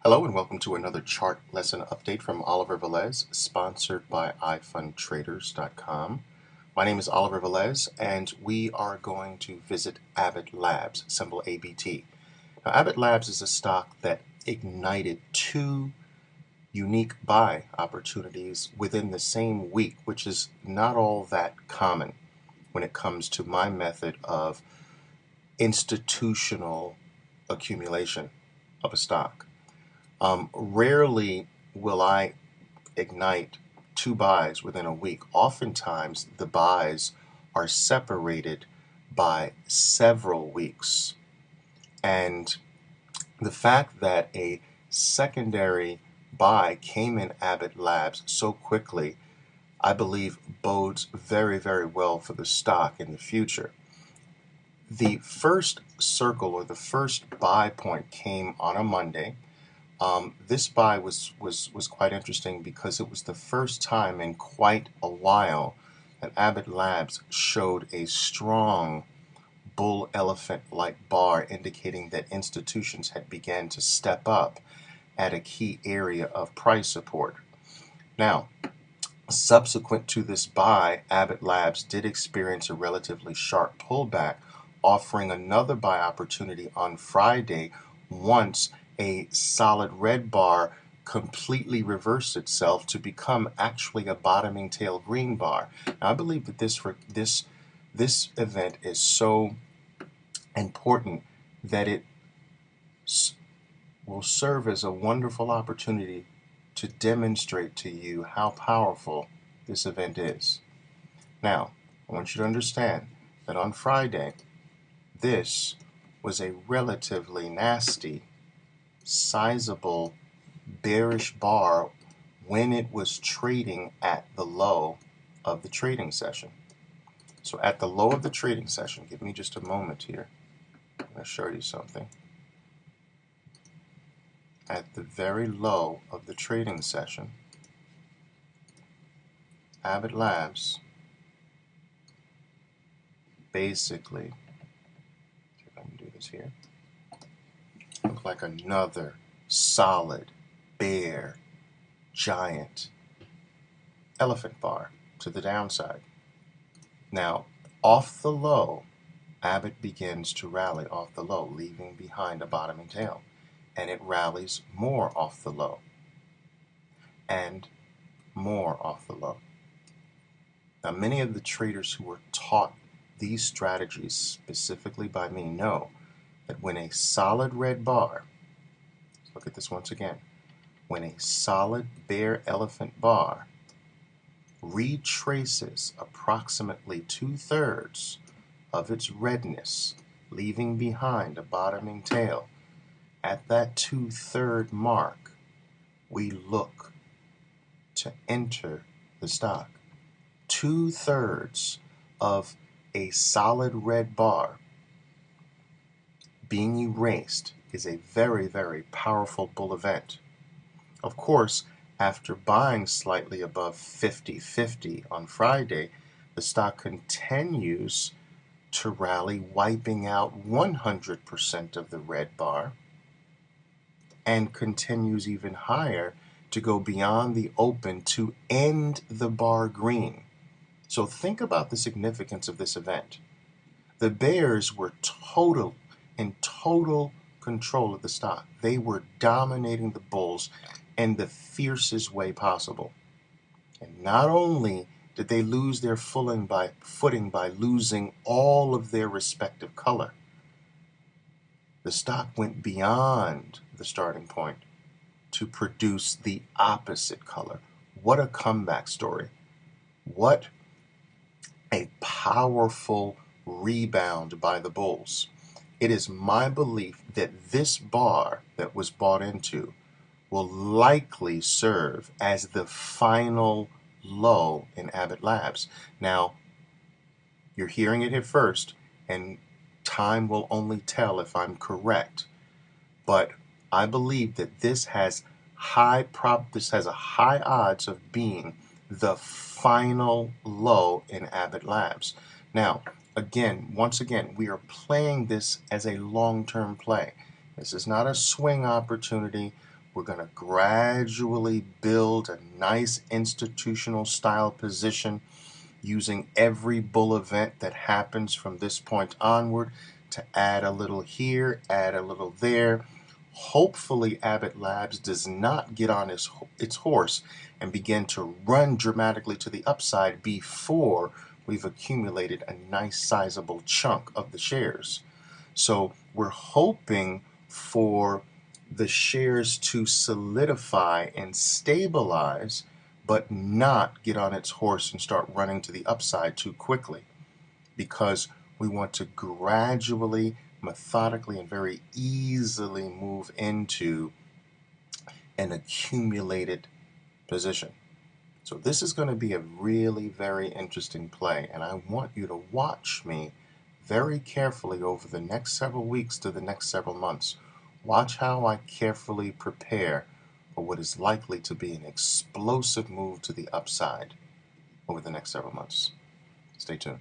Hello and welcome to another chart lesson update from Oliver Velez, sponsored by iFundTraders.com. My name is Oliver Velez, and we are going to visit Abbott Labs, symbol ABT. Now, Abbott Labs is a stock that ignited two unique buy opportunities within the same week, which is not all that common when it comes to my method of institutional accumulation of a stock. Rarely will I ignite two buys within a week. Oftentimes, the buys are separated by several weeks. And the fact that a secondary buy came in Abbott Labs so quickly, I believe bodes very, very well for the stock in the future. The first circle or the first buy point came on a Monday. This buy was quite interesting because it was the first time in quite a while that Abbott Labs showed a strong bull elephant-like bar, indicating that institutions had begun to step up at a key area of price support. Now, subsequent to this buy, Abbott Labs did experience a relatively sharp pullback, offering another buy opportunity on Friday once a solid red bar completely reversed itself to become actually a bottoming tail green bar. Now, I believe that this event is so important that it will serve as a wonderful opportunity to demonstrate to you how powerful this event is. Now, I want you to understand that on Friday, this was a relatively nasty, sizable, bearish bar when it was trading at the low of the trading session. So at the low of the trading session, give me just a moment here. I'm going to show you something. At the very low of the trading session, Abbott Labs basically, see if I can do this here, look like another solid, bare, giant elephant bar to the downside. Now, off the low, Abbott begins to rally off the low, leaving behind a bottoming tail. And it rallies more off the low and more off the low. Now, many of the traders who were taught these strategies specifically by me know that when a solid red bar, let's look at this once again, when a solid bare elephant bar retraces approximately 2/3 of its redness, leaving behind a bottoming tail, at that 2/3 mark, we look to enter the stock. 2/3 of a solid red bar being erased is a very, very powerful bull event. Of course, after buying slightly above 50.50 on Friday, the stock continues to rally, wiping out 100% of the red bar, and continues even higher to go beyond the open to end the bar green. So think about the significance of this event. The bears were in total control of the stock. They were dominating the bulls in the fiercest way possible. And not only did they lose their footing by losing all of their respective color, the stock went beyond the starting point to produce the opposite color. What a comeback story. What a powerful rebound by the bulls. It is my belief that this bar that was bought into will likely serve as the final low in Abbott Labs. Now, you're hearing it here first, and time will only tell if I'm correct. But I believe that this has a high odds of being the final low in Abbott Labs. Now, once again, we are playing this as a long-term play. This is not a swing opportunity We're going to gradually build a nice institutional style position using every bull event that happens from this point onward to add a little here, add a little there. Hopefully Abbott Labs does not get on its horse and begin to run dramatically to the upside before we've accumulated a nice sizable chunk of the shares. So we're hoping for the shares to solidify and stabilize, but not get on its horse and start running to the upside too quickly, because we want to gradually, methodically, and very easily move into an accumulated position. So this is going to be a really very interesting play, and I want you to watch me very carefully over the next several weeks to the next several months. Watch how I carefully prepare for what is likely to be an explosive move to the upside over the next several months. Stay tuned.